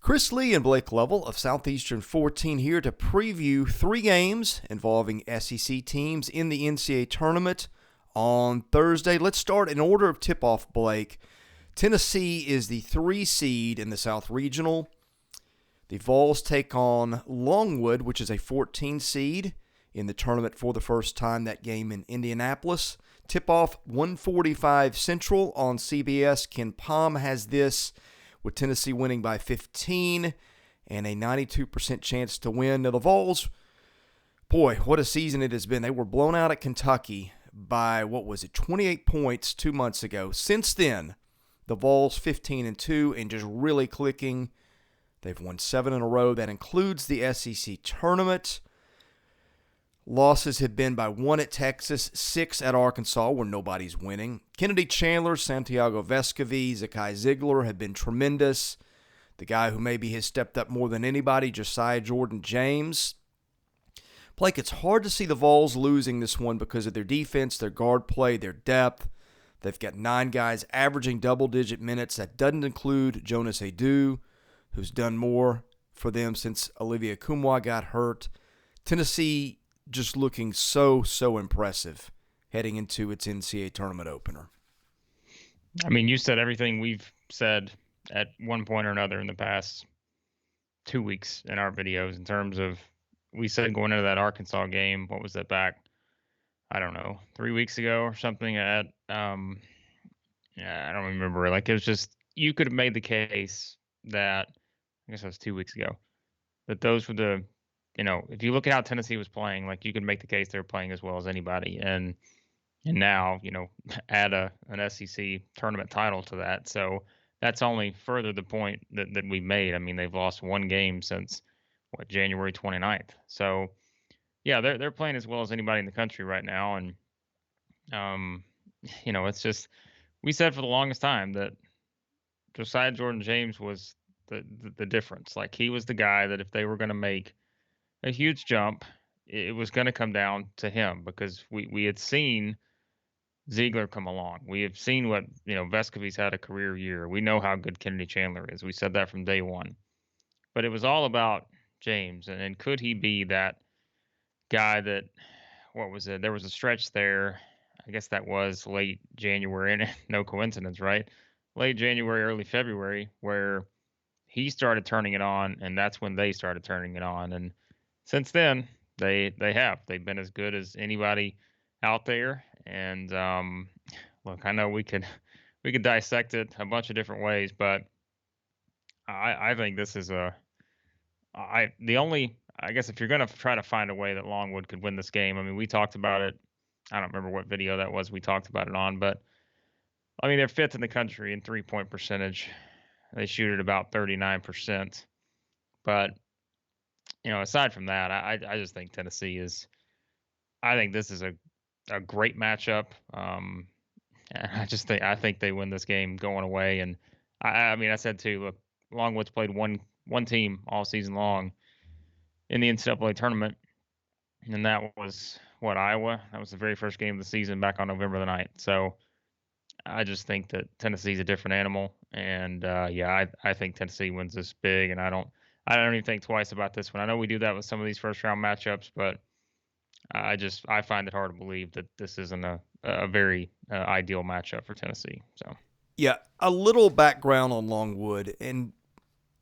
Chris Lee and Blake Lovell of Southeastern 14 here to preview three games involving SEC teams in the NCAA tournament on Thursday. Let's start in order of tip-off, Blake. Tennessee is the 3 seed in the South Regional. The Vols take on Longwood, which is a 14 seed in the tournament for the first time. That game in Indianapolis. Tip-off 1:45 Central on CBS. Ken Palm has this with Tennessee winning by 15 and a 92% chance to win. Now, the Vols, boy, what a season it has been. They were blown out at Kentucky by, 28 points 2 months ago. Since then, the Vols 15-2 and just really clicking. They've won 7 in a row. That includes the SEC tournament. Losses have been by 1 at Texas, 6 at Arkansas, where nobody's winning. Kennedy Chandler, Santiago Vescovi, Zakai Ziegler have been tremendous. The guy who maybe has stepped up more than anybody, Josiah Jordan-James. Blake, it's hard to see the Vols losing this one because of their defense, their guard play, their depth. They've got 9 guys averaging double-digit minutes. That doesn't include Jonas Adu, who's done more for them since Olivia Kumwa got hurt. Tennessee just looking so impressive heading into its NCAA tournament opener. I mean, you said everything we've said at one point or another in the past 2 weeks in our videos in terms of, we said going into that Arkansas game, what was that back? I don't know, 3 weeks ago or something at, I don't remember. Like, it was just, you could have made the case that, I guess that was 2 weeks ago, that those were the, if you look at how Tennessee was playing, like, you could make the case they were playing as well as anybody. And now, add an SEC tournament title to that. So that's only further the point that we made. I mean, they've lost 1 game since, January 29th. So, yeah, they're playing as well as anybody in the country right now. And, it's just, we said for the longest time that Josiah Jordan-James was the difference. Like, he was the guy that if they were going to make a huge jump, it was going to come down to him, because we had seen Ziegler come along. We have seen what, Vescovi's had a career year. We know how good Kennedy Chandler is. We said that from day one. But it was all about James, and could he be that guy that, there was a stretch there, I guess that was late January, and no coincidence, right? Late January, early February, where he started turning it on, and that's when they started turning it on. And since then, they've been as good as anybody out there. And look, I know we could dissect it a bunch of different ways, but I think this is I guess if you're going to try to find a way that Longwood could win this game, I mean, we talked about it. I don't remember what video that was we talked about it on, but I mean, they're 5th in the country in 3-point percentage. They shoot at about 39%. But, aside from that, I just think Tennessee I think this is a great matchup. I think they win this game going away. And I mean, I said too, look, Longwood's played one team all season long in the NCAA tournament, and that was Iowa. That was the very first game of the season back on November the 9th. So I just think that Tennessee's a different animal, and I think Tennessee wins this big, and I don't even think twice about this one. I know we do that with some of these first round matchups, but I find it hard to believe that this isn't a very ideal matchup for Tennessee. So yeah, a little background on Longwood, and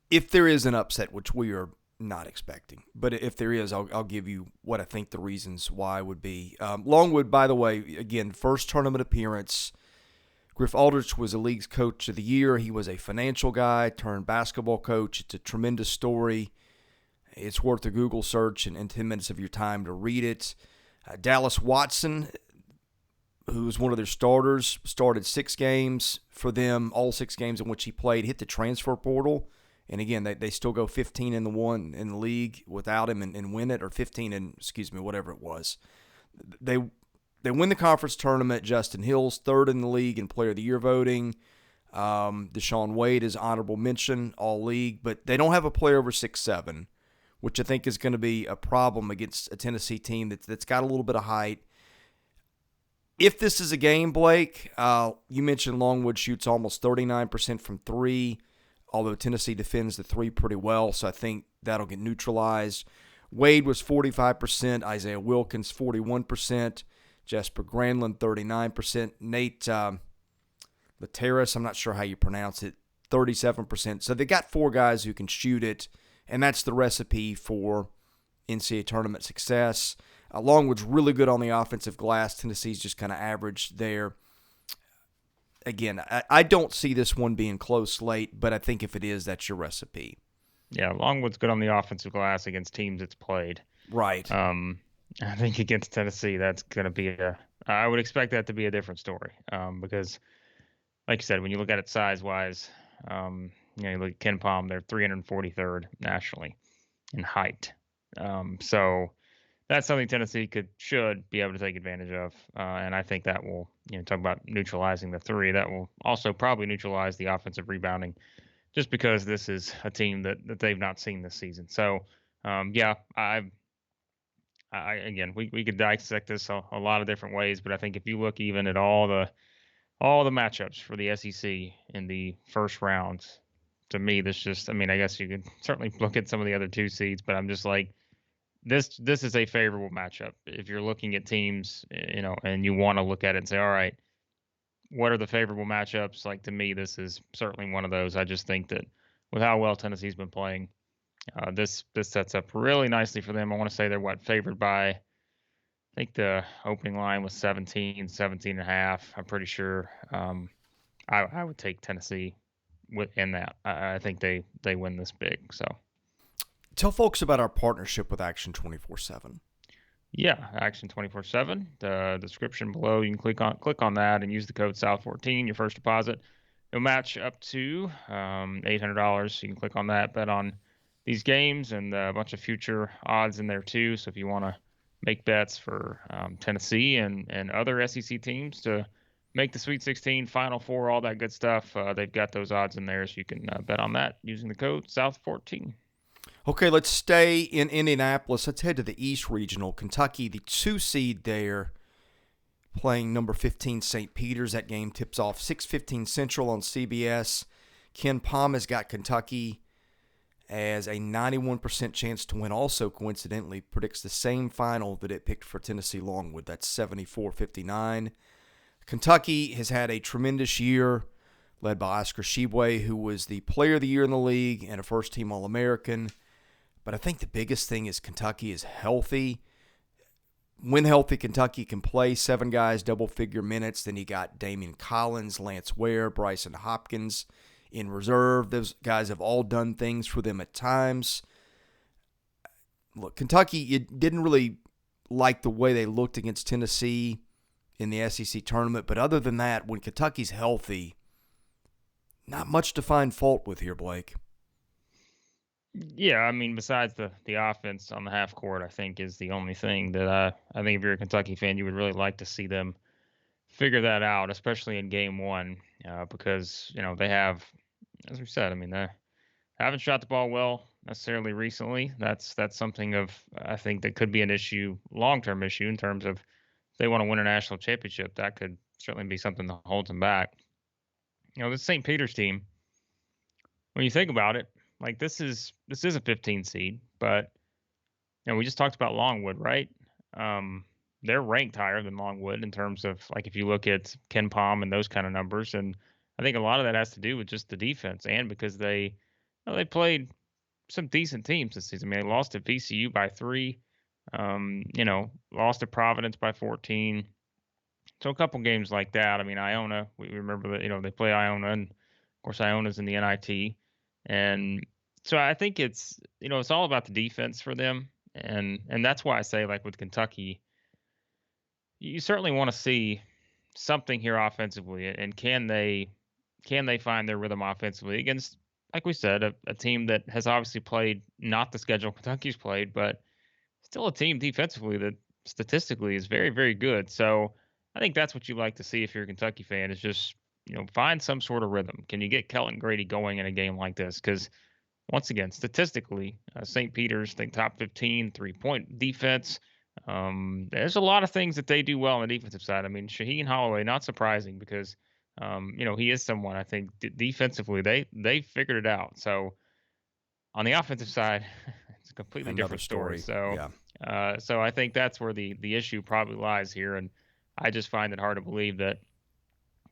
if there is an upset, which we are not expecting, but if there is, I'll give you what I think the reasons why would be. Longwood, by the way, again, first tournament appearance. Griff Aldrich was the league's coach of the year. He was a financial guy turned basketball coach. It's a tremendous story. It's worth a Google search and 10 minutes of your time to read it. Dallas Watson, who was one of their starters, started 6 games for them, all 6 games in which he played, hit the transfer portal. And again, they still go 15-1 in the league without him and win it, or 15 and, whatever it was. They win the conference tournament. Justin Hill's 3rd in the league in Player of the Year voting. Deshaun Wade is honorable mention, all league, but they don't have a player over 6'7", which I think is going to be a problem against a Tennessee team that's got a little bit of height. If this is a game, Blake, you mentioned Longwood shoots almost 39% from 3. although Tennessee defends the three pretty well, so I think that'll get neutralized. Wade was 45%, Isaiah Wilkins 41%, Jesper Granlund 39%, Nate Lateras, I'm not sure how you pronounce it, 37%. So they got four guys who can shoot it, and that's the recipe for NCAA tournament success. Longwood's really good on the offensive glass. Tennessee's just kind of average there. Again, I don't see this one being close late, but I think if it is, that's your recipe. Yeah, Longwood's good on the offensive glass against teams it's played. Right. I think against Tennessee, that's going to be I would expect that to be a different story because, like you said, when you look at it size-wise, you look at Ken Palm, they're 343rd nationally in height. So that's something Tennessee should be able to take advantage of. And I think that will, talk about neutralizing the three. That will also probably neutralize the offensive rebounding just because this is a team that they've not seen this season. So, yeah, again, we could dissect this a lot of different ways, but I think if you look even at all the matchups for the SEC in the first rounds, to me, I guess you could certainly look at some of the other two seeds, but I'm just like, this is a favorable matchup. If you're looking at teams, and you want to look at it and say, all right, what are the favorable matchups? Like, to me, this is certainly one of those. I just think that with how well Tennessee's been playing, this sets up really nicely for them. I want to say they're favored by, I think the opening line was 17 and a half. I'm pretty sure. I would take Tennessee in that. I think they win this big. So tell folks about our partnership with Action 24/7. Yeah, Action 24/7. The description below, you can click on that and use the code SOUTH14. Your first deposit, it'll match up to $800. You can click on that, bet on these games, and a bunch of future odds in there too. So if you want to make bets for Tennessee and other SEC teams to make the Sweet 16, Final Four, all that good stuff, they've got those odds in there, so you can bet on that using the code SOUTH14. Okay, let's stay in Indianapolis. Let's head to the East Regional. Kentucky, the 2 seed there, playing number 15 St. Peter's. That game tips off 6:15 Central on CBS. Ken Palm has got Kentucky as a 91% chance to win. Also, coincidentally, predicts the same final that it picked for Tennessee Longwood. That's 74-59. Kentucky has had a tremendous year, led by Oscar Tshiebwe, who was the player of the year in the league and a first-team All-American. But I think the biggest thing is Kentucky is healthy. When healthy, Kentucky can play 7 guys, double-figure minutes. Then you got Damian Collins, Lance Ware, Bryson Hopkins in reserve. Those guys have all done things for them at times. Look, Kentucky, you didn't really like the way they looked against Tennessee in the SEC tournament. But other than that, when Kentucky's healthy, not much to find fault with here, Blake. Yeah, besides the offense on the half court, I think is the only thing that I think if you're a Kentucky fan, you would really like to see them figure that out, especially in game one, because they have, as we said, they haven't shot the ball well necessarily recently. That's something of I think that could be an issue, long-term issue in terms of if they want to win a national championship. That could certainly be something that holds them back. This St. Peter's team, when you think about it, like this is a 15 seed, but we just talked about Longwood, right? They're ranked higher than Longwood in terms of like if you look at Ken Palm and those kind of numbers, and I think a lot of that has to do with just the defense and because they played some decent teams this season. They lost to VCU by 3, lost to Providence by 14. So a couple games like that. Iona, we remember that they play Iona, and of course Iona's in the NIT. And so I think it's it's all about the defense for them, and that's why I say like with Kentucky, you certainly want to see something here offensively, and can they find their rhythm offensively against, like we said, a team that has obviously played not the schedule Kentucky's played, but still a team defensively that statistically is very, very good. So I think that's what you like to see if you're a Kentucky fan is just find some sort of rhythm. Can you get Kelton Grady going in a game like this? Because once again, statistically, St. Peter's, I think top 15 3-point defense. There's a lot of things that they do well on the defensive side. Shaheen Holloway, not surprising because He is someone I think defensively they figured it out. So on the offensive side, it's a completely Another different story. story. So, Yeah. so I think that's where the issue probably lies here, and I just find it hard to believe that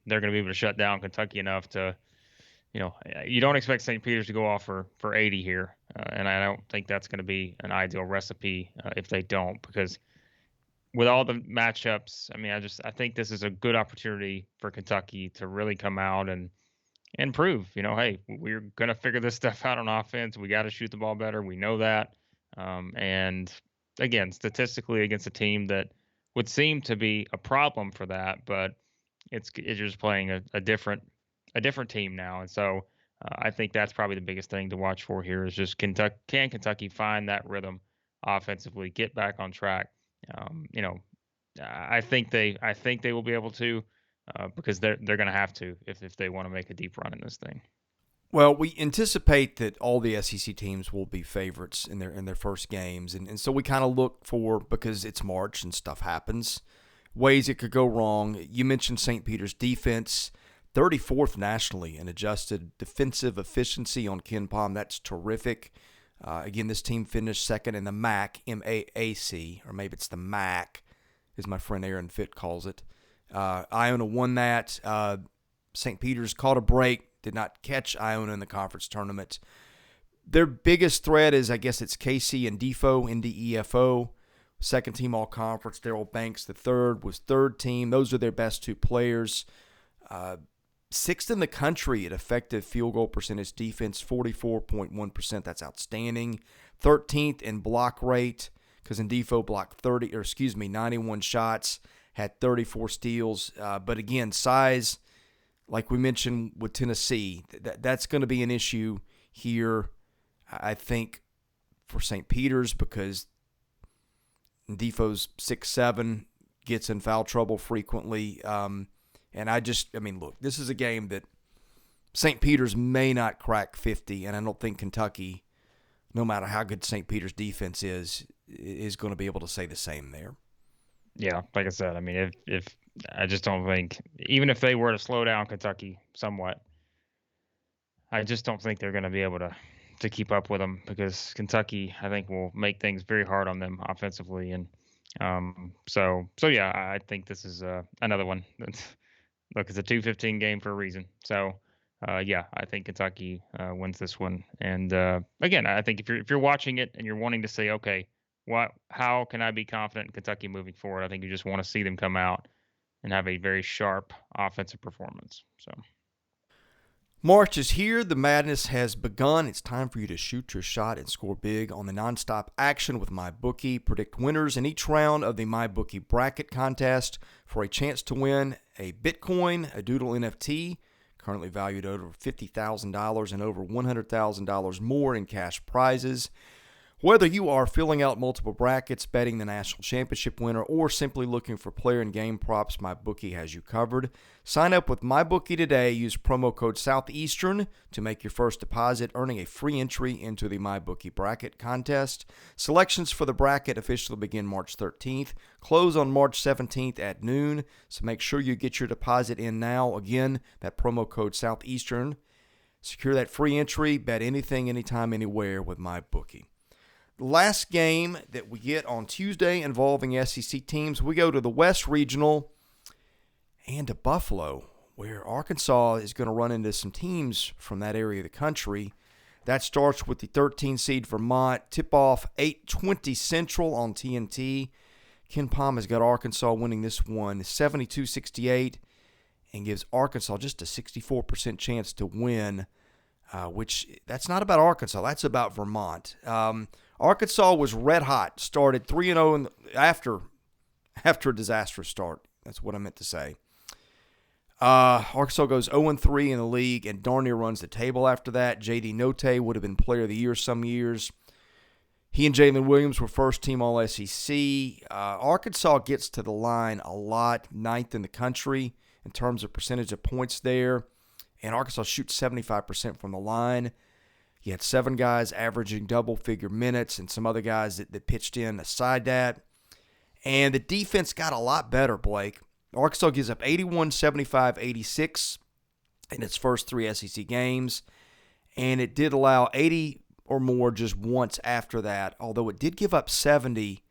they're going to be able to shut down Kentucky enough to, you don't expect St. Peter's to go off for 80 here, and I don't think that's going to be an ideal recipe if they don't, because with all the matchups, I mean, I think this is a good opportunity for Kentucky to really come out and prove, hey, we're going to figure this stuff out on offense. We got to shoot the ball better. We know that. And again, statistically against a team that would seem to be a problem for that, but it's just playing a different team now. And so I think that's probably the biggest thing to watch for here is just Kentucky find that rhythm offensively, get back on track. Um, you know, I think they will be able to because they're going to have to if they want to make a deep run in this thing. Well, we anticipate that all the SEC teams will be favorites in their first games, and so we kind of look for, because it's March and stuff happens, ways it could go wrong. You mentioned St. Peter's defense, 34th nationally in adjusted defensive efficiency on Ken Palm. That's terrific. Again, this team finished second in the MAC, M-A-A-C, or maybe it's the MAC, as my friend Aaron Fitt calls it. Iona won that. St. Peter's caught a break, did not catch Iona in the conference tournament. Their biggest threat is, I guess it's KC and Defo, NDEFO. Second team all-conference. Darrell Banks, the third, was third team. Those are their best two players. Sixth in the country at effective field goal percentage defense, 44.1%. That's outstanding. 13th in block rate, because Ndefo blocked 91 shots, had 34 steals. But again, size, like we mentioned with Tennessee, that's going to be an issue here, I think, for St. Peter's, because Ndefo's 6'7", gets in foul trouble frequently. And look, this is a game that St. Peter's may not crack 50, and I don't think Kentucky, no matter how good St. Peter's defense is going to be able to say the same there. Yeah, like I said, I mean, if I just don't think, even if they were to slow down Kentucky somewhat, I just don't think they're going to be able to keep up with them, because Kentucky, I think, will make things very hard on them offensively. And so yeah, I think this is another one. Look, it's a 2:15 game for a reason. So yeah, I think Kentucky wins this one. And again, I think if you're watching it and you're wanting to say, okay, how can I be confident in Kentucky moving forward? I think you just want to see them come out and have a very sharp offensive performance. So March is here. The madness has begun. It's time for you to shoot your shot and score big on the nonstop action with MyBookie. Predict winners in each round of the MyBookie bracket contest for a chance to win a Bitcoin, a Doodle NFT, currently valued at over $50,000 and over $100,000 more in cash prizes. Whether you are filling out multiple brackets, betting the national championship winner, or simply looking for player and game props, MyBookie has you covered. Sign up with MyBookie today. Use promo code Southeastern to make your first deposit, earning a free entry into the MyBookie bracket contest. Selections for the bracket officially begin March 13th, close on March 17th at noon, so make sure you get your deposit in now. Again, that promo code Southeastern. Secure that free entry, bet anything, anytime, anywhere with MyBookie. Last game that we get on Tuesday involving SEC teams, we go to the West Regional and to Buffalo, where Arkansas is going to run into some teams from that area of the country. That starts with the 13 seed Vermont. Tip-off 8:20 Central on TNT. Ken Palm has got Arkansas winning this one 72-68 and gives Arkansas just a 64% chance to win, which that's not about Arkansas. That's about Vermont. Arkansas was red hot, started 3-0 after a disastrous start. That's what I meant to say. Arkansas goes 0-3 in the league and darn near runs the table after that. J.D. Notae would have been player of the year some years. He and Jalen Williams were first team All-SEC. Arkansas gets to the line a lot, ninth in the country in terms of percentage of points there. And Arkansas shoots 75% from the line. You had 7 guys averaging double-figure minutes and some other guys that pitched in aside that. And the defense got a lot better, Blake. Arkansas gives up 81, 75, 86 in its first three SEC games, and it did allow 80 or more just once after that, although it did give up 70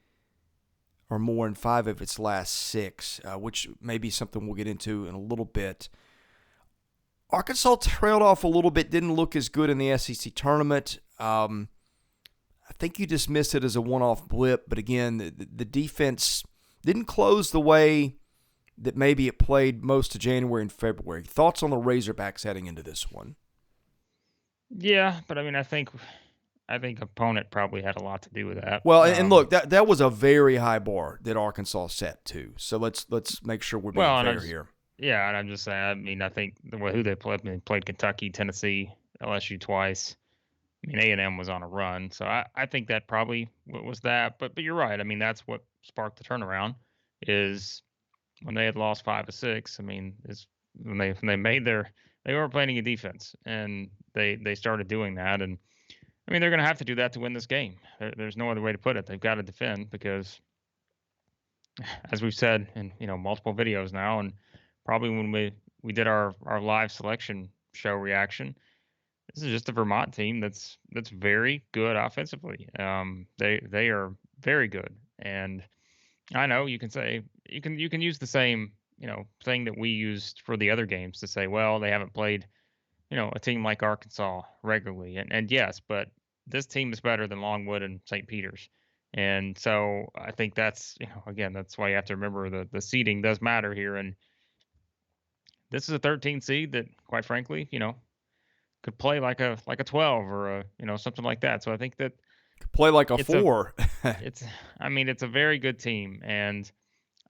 or more in 5 of its last 6, which may be something we'll get into in a little bit. Arkansas trailed off a little bit, didn't look as good in the SEC tournament. I think you dismissed it as a one-off blip, but again, the defense didn't close the way that maybe it played most of January and February. Thoughts on the Razorbacks heading into this one? Yeah, but I mean, I think opponent probably had a lot to do with that. Well, and look, that was a very high bar that Arkansas set too. So let's make sure we're being fair here. Yeah, and I'm just saying. I mean, I think who they played. I mean, they played Kentucky, Tennessee, LSU twice. I mean, A&M was on a run, so I think that probably was that. But you're right. I mean, that's what sparked the turnaround. Is when they had lost 5 of 6. I mean, is when they made they were playing a defense, and they started doing that. And I mean, they're going to have to do that to win this game. There's no other way to put it. They've got to defend because, as we've said in multiple videos now, and probably when we did our live selection show reaction, this is just a Vermont team that's very good offensively. They are very good, and I know you can say you can use the same thing that we used for the other games to say, well, they haven't played a team like Arkansas regularly, and yes, but this team is better than Longwood and St. Peter's. And so I think that's again, that's why you have to remember the seeding does matter here. And this is a 13 seed that, quite frankly, could play like a 12 or something like that. So I think that could play like a 4. I mean, it's a very good team, and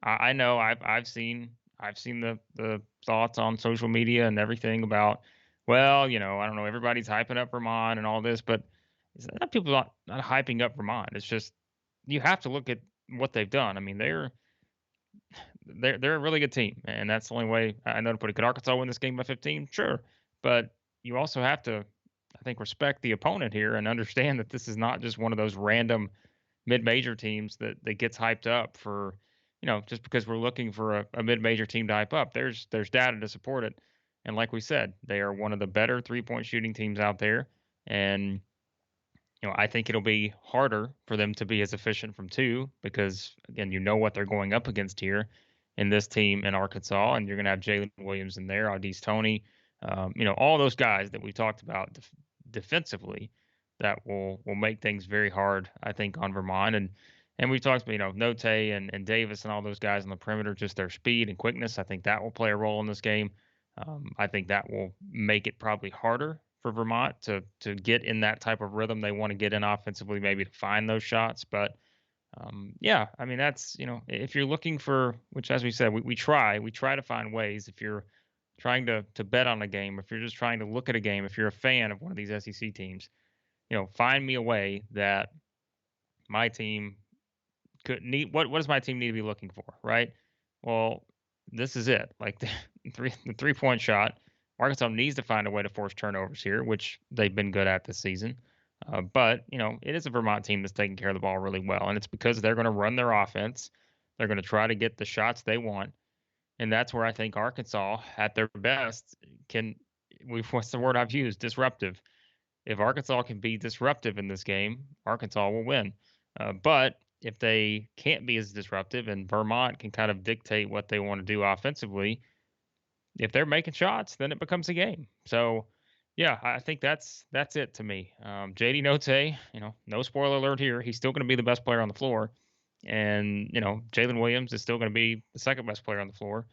I know I've seen the thoughts on social media and everything about, well, I don't know, everybody's hyping up Vermont and all this, but it's not people not hyping up Vermont. It's just you have to look at what they've done. I mean, they're a really good team, and that's the only way I know to put it. Could Arkansas win this game by 15? Sure, but you also have to, I think, respect the opponent here and understand that this is not just one of those random mid-major teams that gets hyped up for, just because we're looking for a mid-major team to hype up. There's data to support it, and like we said, they are one of the better three-point shooting teams out there, and I think it'll be harder for them to be as efficient from 2 because, again, what they're going up against here in this team in Arkansas, and you're going to have Jalen Williams in there, Audice Toney, all those guys that we talked about defensively that will make things very hard, I think, on Vermont. And we've talked about, Note and Davis and all those guys on the perimeter, just their speed and quickness. I think that will play a role in this game. I think that will make it probably harder for Vermont to get in that type of rhythm they want to get in offensively, maybe to find those shots. But yeah, I mean, that's, if you're looking for, which, as we said, we try to find ways. If you're trying to bet on a game, if you're just trying to look at a game, if you're a fan of one of these SEC teams, find me a way that my team could need. What does my team need to be looking for, right? Well, this is it. Like the 3-point shot. Arkansas needs to find a way to force turnovers here, which they've been good at this season. But it is a Vermont team that's taking care of the ball really well, and it's because they're going to run their offense. They're going to try to get the shots they want, and that's where I think Arkansas, at their best, can. What's the word I've used? Disruptive. If Arkansas can be disruptive in this game, Arkansas will win. But if they can't be as disruptive and Vermont can kind of dictate what they want to do offensively, if they're making shots, then it becomes a game. So, yeah, I think that's it to me. JD Note, no spoiler alert here. He's still going to be the best player on the floor. And, Jalen Williams is still going to be the second best player on the floor.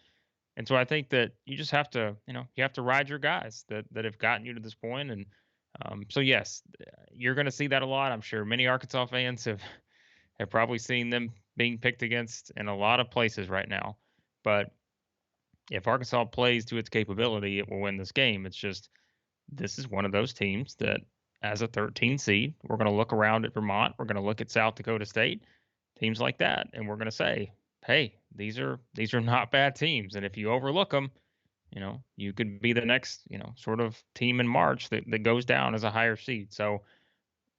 And so I think that you just have to, you have to ride your guys that have gotten you to this point. And so, yes, you're going to see that a lot. I'm sure many Arkansas fans have probably seen them being picked against in a lot of places right now. But if Arkansas plays to its capability, it will win this game. It's just, this is one of those teams that, as a 13 seed, we're going to look around at Vermont. We're going to look at South Dakota State, teams like that, and we're going to say, hey, these are not bad teams. And if you overlook them, you could be the next, sort of team in March that goes down as a higher seed. So,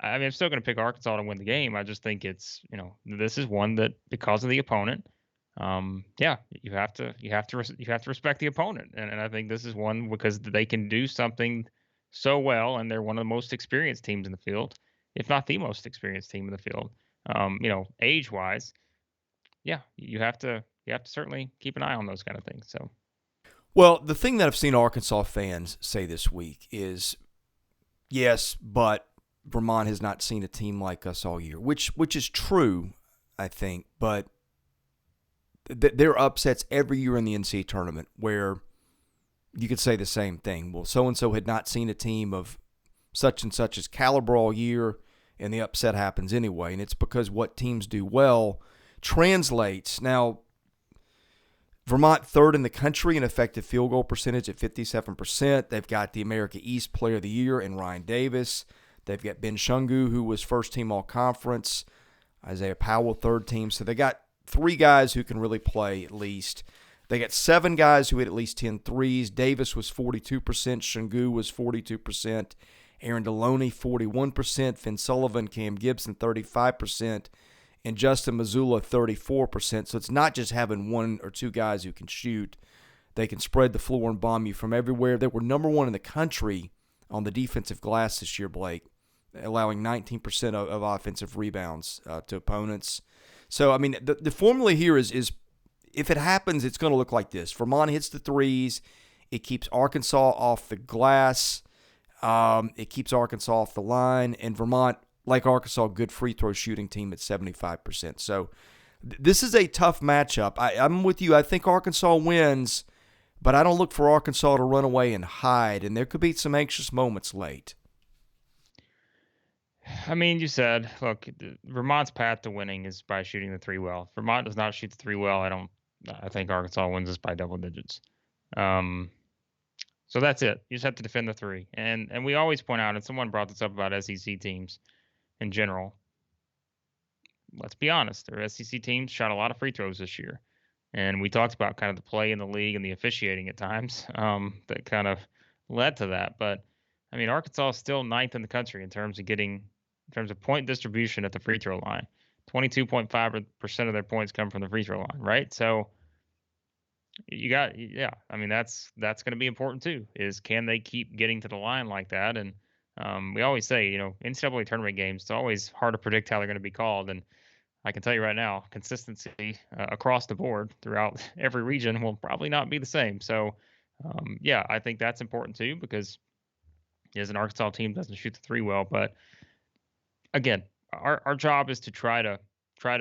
I mean, I'm still going to pick Arkansas to win the game. I just think it's, this is one that, because of the opponent, Yeah, you have to respect the opponent, and I think this is one because they can do something so well, and they're one of the most experienced teams in the field, if not the most experienced team in the field. Age wise, yeah, you have to certainly keep an eye on those kind of things. So Well, the thing that I've seen Arkansas fans say this week is, yes, but Vermont has not seen a team like us all year, which is true, I think. But there are upsets every year in the NCAA tournament where you could say the same thing. Well, so and so had not seen a team of such and such's caliber all year, and the upset happens anyway. And it's because what teams do well translates. Now, Vermont third in the country in effective field goal percentage at 57%. They've got the America East Player of the Year in Ryan Davis. They've got Ben Shungu, who was first team all conference. Isaiah Powell, third team. So they got three guys who can really play at least. They got seven guys who hit at least 10 threes. Davis was 42%. Shungu was 42%. Aaron Deloney, 41%. Finn Sullivan, Cam Gibson, 35%. And Justin Missoula, 34%. So it's not just having one or two guys who can shoot. They can spread the floor and bomb you from everywhere. They were number one in the country on the defensive glass this year, Blake, allowing 19% of offensive rebounds to opponents. So, I mean, the formula here is if it happens, it's going to look like this. Vermont hits the threes. It keeps Arkansas off the glass. It keeps Arkansas off the line. And Vermont, like Arkansas, good free throw shooting team at 75%. So this is a tough matchup. I'm with you. I think Arkansas wins, but I don't look for Arkansas to run away and hide, and there could be some anxious moments late. I mean, you said, look, Vermont's path to winning is by shooting the three well. If Vermont does not shoot the three well, I think Arkansas wins this by double digits. Um, so that's it. You just have to defend the three. And we always point out, and someone brought this up about SEC teams in general. Let's be honest, their SEC teams shot a lot of free throws this year. And we talked about kind of the play in the league and the officiating at times that kind of led to that. But I mean, Arkansas is still ninth in the country in terms of point distribution at the free throw line. 22.5% of their points come from the free throw line, right? So yeah. I mean, that's going to be important too. Is can they keep getting to the line like that? And we always say, NCAA tournament games, it's always hard to predict how they're going to be called. And I can tell you right now, consistency across the board throughout every region will probably not be the same. So, yeah, I think that's important too because as an Arkansas team doesn't shoot the three well, but again, our job is to try to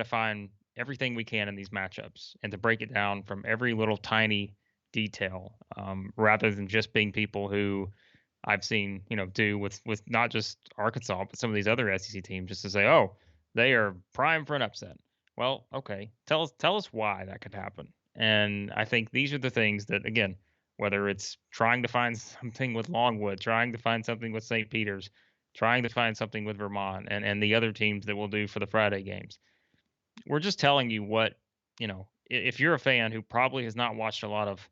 find everything we can in these matchups and to break it down from every little tiny detail, rather than just being people who I've seen do with not just Arkansas but some of these other SEC teams just to say, oh, they are prime for an upset. Well, okay, tell us why that could happen. And I think these are the things that, again, whether it's trying to find something with Longwood, trying to find something with St. Peter's, trying to find something with Vermont and the other teams that we'll do for the Friday games. We're just telling you what, if you're a fan who probably has not watched a lot of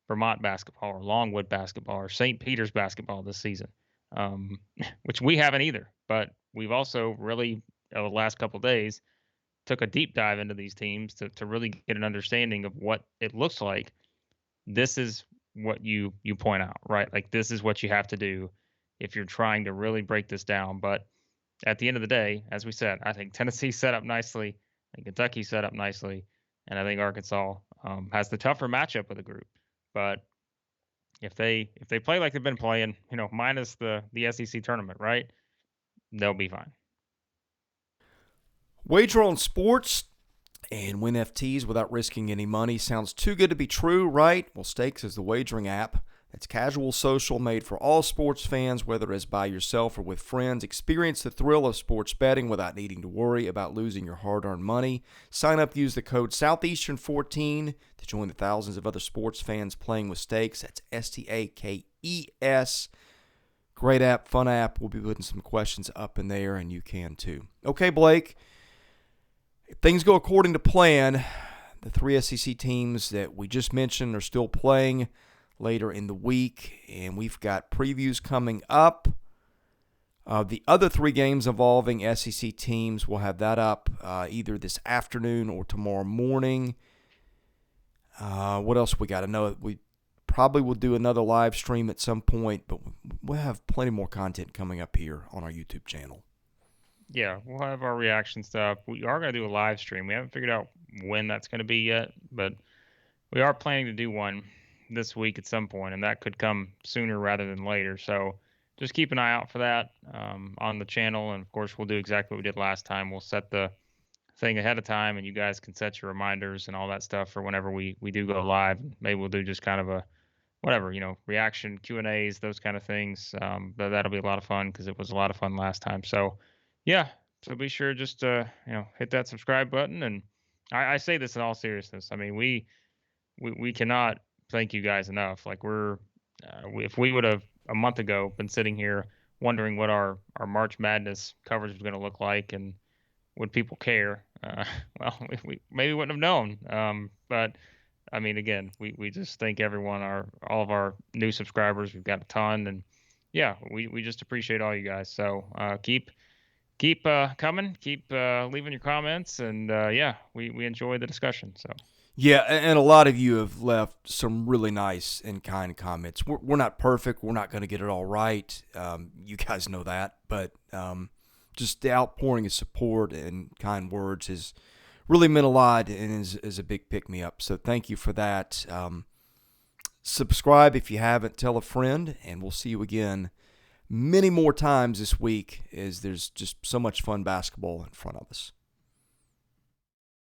Vermont basketball or Longwood basketball or St. Peter's basketball this season, which we haven't either. But we've also really, the last couple of days, took a deep dive into these teams to really get an understanding of what it looks like. This is what you point out, right? Like this is what you have to do if you're trying to really break this down. But at the end of the day, as we said, I think Tennessee set up nicely, and Kentucky set up nicely, and I think Arkansas has the tougher matchup of the group. But if they play like they've been playing, minus the SEC tournament, right, they'll be fine. Wager on sports and win FTs without risking any money sounds too good to be true, right? Well, Stakes is the wagering app that's casual social, made for all sports fans, whether it's by yourself or with friends. Experience the thrill of sports betting without needing to worry about losing your hard-earned money. Sign up, use the code Southeastern14 to join the thousands of other sports fans playing with Stakes. That's STAKES. Great app, fun app. We'll be putting some questions up in there, and you can too. Okay, Blake. If things go according to plan, the three SEC teams that we just mentioned are still playing later in the week, and we've got previews coming up. The other three games involving SEC teams, we'll have that up either this afternoon or tomorrow morning. What else we got to know? We probably will do another live stream at some point, but we'll have plenty more content coming up here on our YouTube channel. Yeah, we'll have our reaction stuff. We are going to do a live stream. We haven't figured out when that's going to be yet, but we are planning to do one this week at some point, and that could come sooner rather than later. So just keep an eye out for that on the channel. And of course, we'll do exactly what we did last time. We'll set the thing ahead of time, and you guys can set your reminders and all that stuff for whenever we do go live. Maybe we'll do just kind of a whatever, reaction Q&As, those kind of things. But that'll be a lot of fun because it was a lot of fun last time. So yeah, so be sure just to hit that subscribe button. And I say this in all seriousness. I mean, we cannot thank you guys enough. Like if we would have a month ago been sitting here wondering what our March Madness coverage was going to look like and would people care, well, we maybe wouldn't have known. But I mean, again, we just thank everyone, all of our new subscribers. We've got a ton, and yeah, we just appreciate all you guys. So keep coming, keep leaving your comments, and yeah, we enjoy the discussion. So Yeah, and a lot of you have left some really nice and kind comments. We're not perfect. We're not going to get it all right. You guys know that, but just the outpouring of support and kind words has really meant a lot and is a big pick-me-up. So thank you for that. Subscribe if you haven't. Tell a friend, and we'll see you again many more times this week as there's just so much fun basketball in front of us.